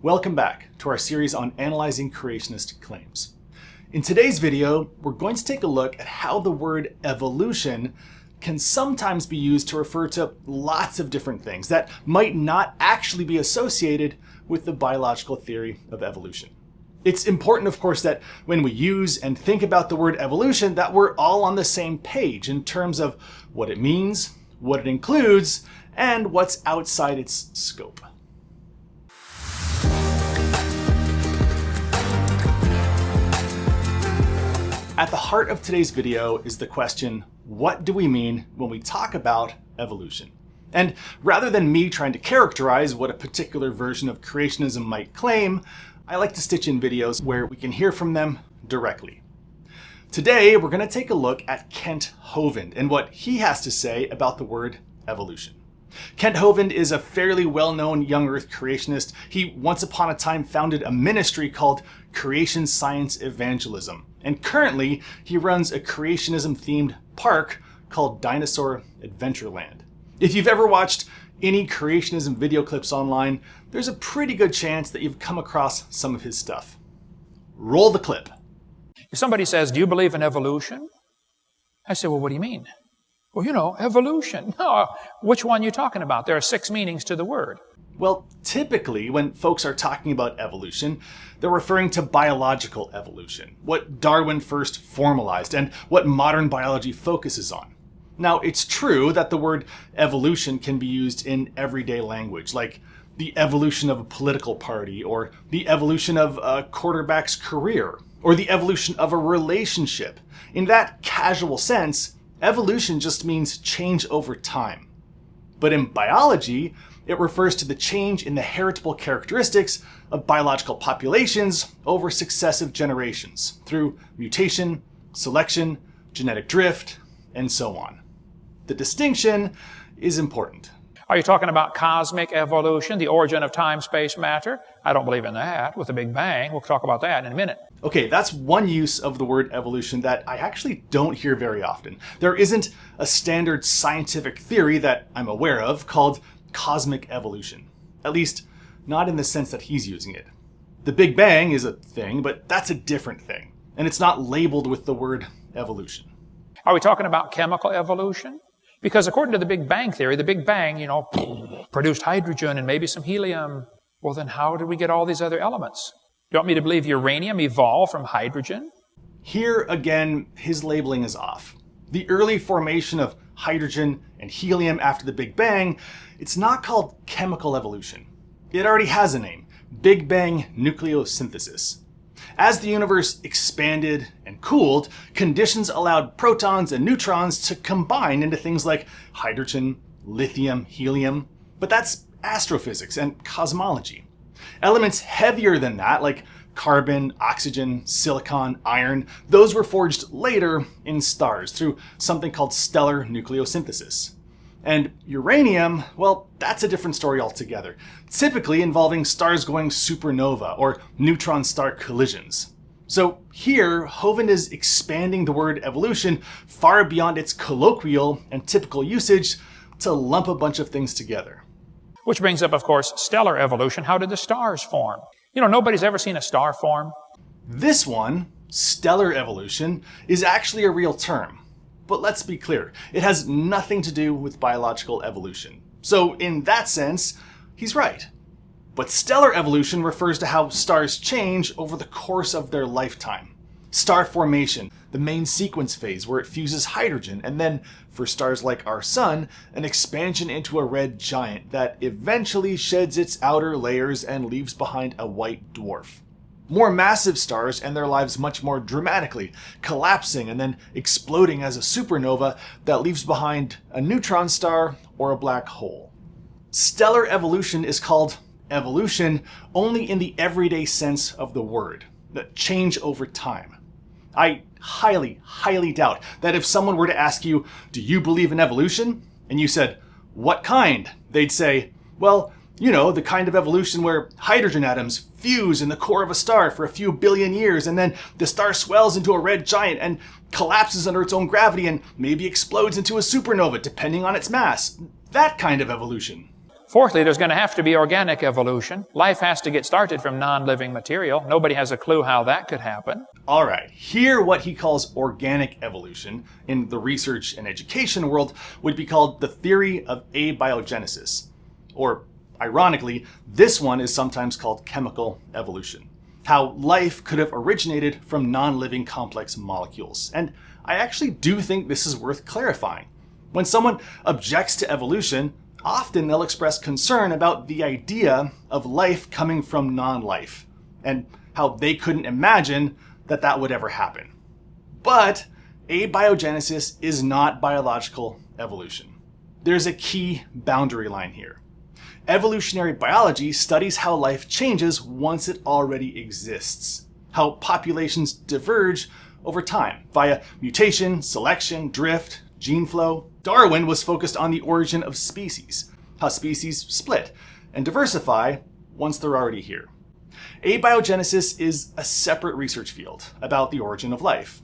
Welcome back to our series on analyzing creationist claims. In today's video, we're going to take a look at how the word evolution can sometimes be used to refer to lots of different things that might not actually be associated with the biological theory of evolution. It's important, of course, that when we use and think about the word evolution, that we're all on the same page in terms of what it means, what it includes, and what's outside its scope. At the heart of today's video is the question, what do we mean when we talk about evolution? And rather than me trying to characterize what a particular version of creationism might claim, I like to stitch in videos where we can hear from them directly. Today, we're going to take a look at Kent Hovind and what he has to say about the word evolution. Kent Hovind is a fairly well-known young earth creationist. He once upon a time founded a ministry called Creation Science Evangelism. And currently, he runs a creationism-themed park called Dinosaur Adventureland. If you've ever watched any creationism video clips online, there's a pretty good chance that you've come across some of his stuff. Roll the clip. If somebody says, do you believe in evolution? I say, well, what do you mean? Well, evolution. Oh, which one are you talking about? There are 6 meanings to the word. Well, typically when folks are talking about evolution, they're referring to biological evolution, what Darwin first formalized and what modern biology focuses on. Now, it's true that the word evolution can be used in everyday language, like the evolution of a political party, or the evolution of a quarterback's career, or the evolution of a relationship. In that casual sense, evolution just means change over time. But in biology, it refers to the change in the heritable characteristics of biological populations over successive generations through mutation, selection, genetic drift, and so on. The distinction is important. Are you talking about cosmic evolution, the origin of time, space, matter? I don't believe in that, with the Big Bang. We'll talk about that in a minute. Okay, that's one use of the word evolution that I actually don't hear very often. There isn't a standard scientific theory that I'm aware of called cosmic evolution. At least, not in the sense that he's using it. The Big Bang is a thing, but that's a different thing. And it's not labeled with the word evolution. Are we talking about chemical evolution? Because according to the Big Bang theory, the Big Bang, produced hydrogen and maybe some helium. Well, then how did we get all these other elements? Do you want me to believe uranium evolved from hydrogen? Here, again, his labeling is off. The early formation of hydrogen and helium after the Big Bang, it's not called chemical evolution. It already has a name, Big Bang nucleosynthesis. As the universe expanded and cooled, conditions allowed protons and neutrons to combine into things like hydrogen, lithium, helium. But that's astrophysics and cosmology. Elements heavier than that, like carbon, oxygen, silicon, iron, those were forged later in stars through something called stellar nucleosynthesis. And uranium, well, that's a different story altogether, typically involving stars going supernova or neutron star collisions. So here, Hovind is expanding the word evolution far beyond its colloquial and typical usage to lump a bunch of things together. Which brings up, of course, stellar evolution. How did the stars form? Nobody's ever seen a star form. This one, stellar evolution, is actually a real term. But let's be clear, it has nothing to do with biological evolution. So in that sense, he's right. But stellar evolution refers to how stars change over the course of their lifetime. Star formation, the main sequence phase where it fuses hydrogen, and then, for stars like our sun, an expansion into a red giant that eventually sheds its outer layers and leaves behind a white dwarf. More massive stars end their lives much more dramatically, collapsing and then exploding as a supernova that leaves behind a neutron star or a black hole. Stellar evolution is called evolution only in the everyday sense of the word, the change over time. I highly, highly doubt that if someone were to ask you, do you believe in evolution? And you said, what kind? They'd say, well, the kind of evolution where hydrogen atoms fuse in the core of a star for a few billion years, and then the star swells into a red giant and collapses under its own gravity and maybe explodes into a supernova depending on its mass. That kind of evolution. Fourthly, there's going to have to be organic evolution. Life has to get started from non-living material. Nobody has a clue how that could happen. All right, here what he calls organic evolution in the research and education world would be called the theory of abiogenesis. Or, ironically, this one is sometimes called chemical evolution. How life could have originated from non-living complex molecules. And I actually do think this is worth clarifying. When someone objects to evolution, often they'll express concern about the idea of life coming from non-life, and how they couldn't imagine that that would ever happen. But abiogenesis is not biological evolution. There's a key boundary line here. Evolutionary biology studies how life changes once it already exists, how populations diverge over time via mutation, selection, drift, gene flow. Darwin was focused on the origin of species, how species split and diversify once they're already here. Abiogenesis is a separate research field about the origin of life.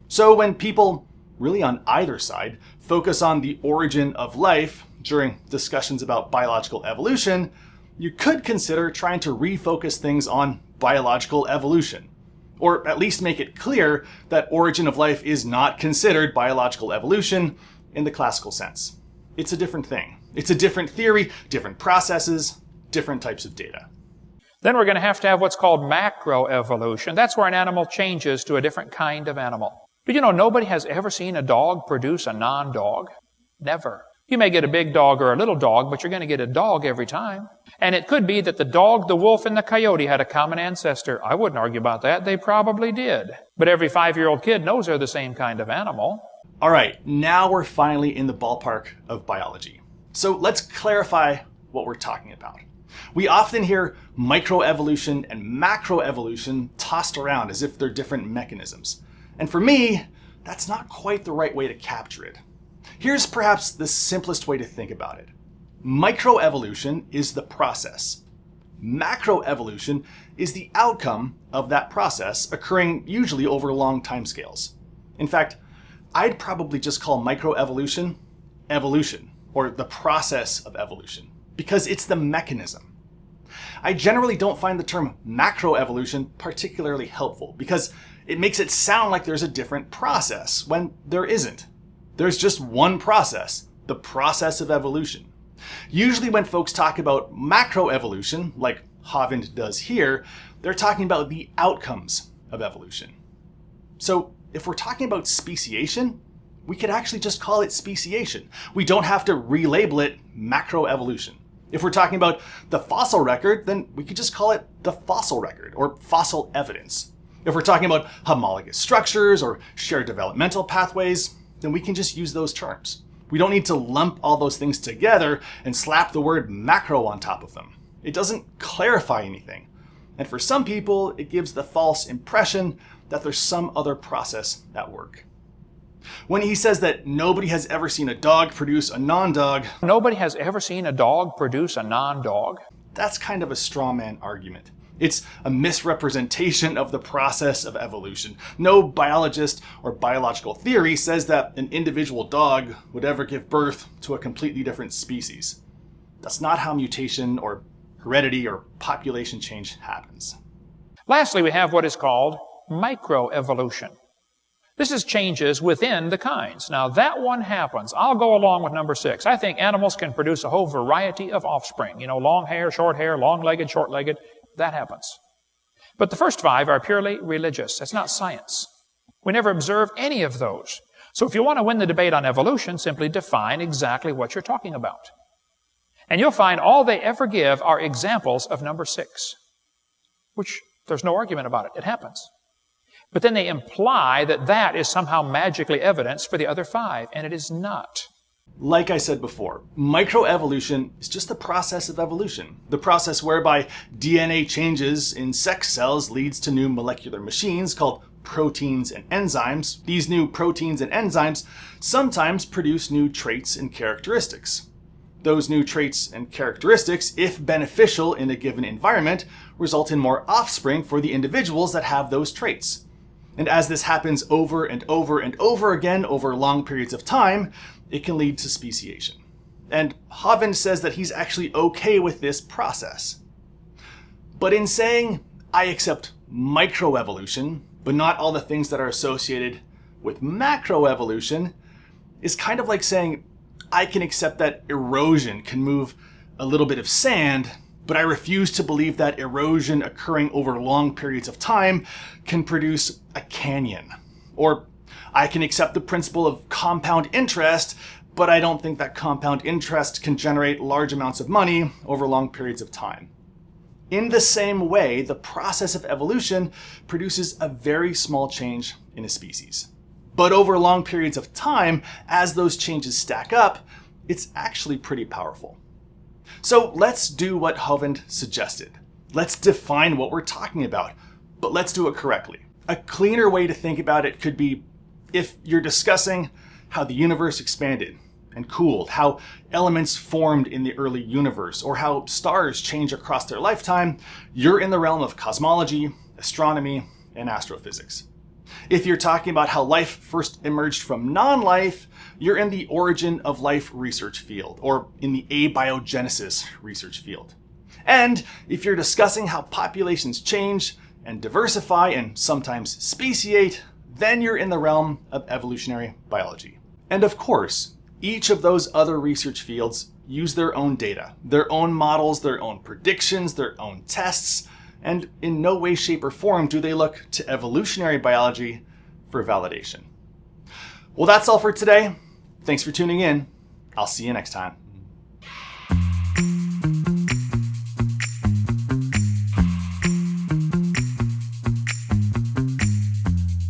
So when people, really on either side, focus on the origin of life during discussions about biological evolution, you could consider trying to refocus things on biological evolution, or at least make it clear that origin of life is not considered biological evolution in the classical sense. It's a different thing. It's a different theory, different processes, different types of data. Then we're going to have what's called macroevolution. That's where an animal changes to a different kind of animal. But you know, nobody has ever seen a dog produce a non-dog. Never. You may get a big dog or a little dog, but you're going to get a dog every time. And it could be that the dog, the wolf, and the coyote had a common ancestor. I wouldn't argue about that. They probably did. But every 5-year-old kid knows they're the same kind of animal. All right, now we're finally in the ballpark of biology. So let's clarify what we're talking about. We often hear microevolution and macroevolution tossed around as if they're different mechanisms. And for me, that's not quite the right way to capture it. Here's perhaps the simplest way to think about it. Microevolution is the process. Macroevolution is the outcome of that process, occurring usually over long timescales. In fact, I'd probably just call microevolution evolution, or the process of evolution, because it's the mechanism. I generally don't find the term macroevolution particularly helpful, because it makes it sound like there's a different process, when there isn't. There's just one process, the process of evolution. Usually when folks talk about macroevolution, like Hovind does here, they're talking about the outcomes of evolution. So if we're talking about speciation, we could actually just call it speciation. We don't have to relabel it macroevolution. If we're talking about the fossil record, then we could just call it the fossil record or fossil evidence. If we're talking about homologous structures or shared developmental pathways, then we can just use those terms. We don't need to lump all those things together and slap the word macro on top of them. It doesn't clarify anything. And for some people, it gives the false impression that there's some other process at work. When he says that nobody has ever seen a dog produce a non-dog, Nobody has ever seen a dog produce a non-dog. that's kind of a straw man argument. It's a misrepresentation of the process of evolution. No biologist or biological theory says that an individual dog would ever give birth to a completely different species. That's not how mutation or heredity or population change happens. Lastly, we have what is called microevolution. This is changes within the kinds. Now, that one happens. I'll go along with number 6. I think animals can produce a whole variety of offspring. You know, long hair, long-legged, short-legged. That happens. But the first 5 are purely religious. That's not science. We never observe any of those. So if you want to win the debate on evolution, simply define exactly what you're talking about. And you'll find all they ever give are examples of number 6, which there's no argument about it. It happens. But then they imply that that is somehow magically evidence for the other 5, and it is not. Like I said before, microevolution is just the process of evolution. The process whereby DNA changes in sex cells leads to new molecular machines called proteins and enzymes. These new proteins and enzymes sometimes produce new traits and characteristics. Those new traits and characteristics, if beneficial in a given environment, result in more offspring for the individuals that have those traits. And as this happens over and over and over again over long periods of time, it can lead to speciation. and Hovind says that he's actually okay with this process. But in saying, I accept microevolution, but not all the things that are associated with macroevolution, is kind of like saying, I can accept that erosion can move a little bit of sand, but I refuse to believe that erosion occurring over long periods of time can produce a canyon. Or I can accept the principle of compound interest, but I don't think that compound interest can generate large amounts of money over long periods of time. In the same way, the process of evolution produces a very small change in a species. But over long periods of time, as those changes stack up, it's actually pretty powerful. So let's do what Hovind suggested. Let's define what we're talking about, but let's do it correctly. A cleaner way to think about it could be if you're discussing how the universe expanded and cooled, how elements formed in the early universe, or how stars change across their lifetime, you're in the realm of cosmology, astronomy, and astrophysics. If you're talking about how life first emerged from non-life, you're in the origin of life research field, or in the abiogenesis research field. And if you're discussing how populations change and diversify and sometimes speciate, then you're in the realm of evolutionary biology. And of course, each of those other research fields use their own data, their own models, their own predictions, their own tests, and in no way, shape, or form do they look to evolutionary biology for validation. Well, that's all for today. Thanks for tuning in. I'll see you next time.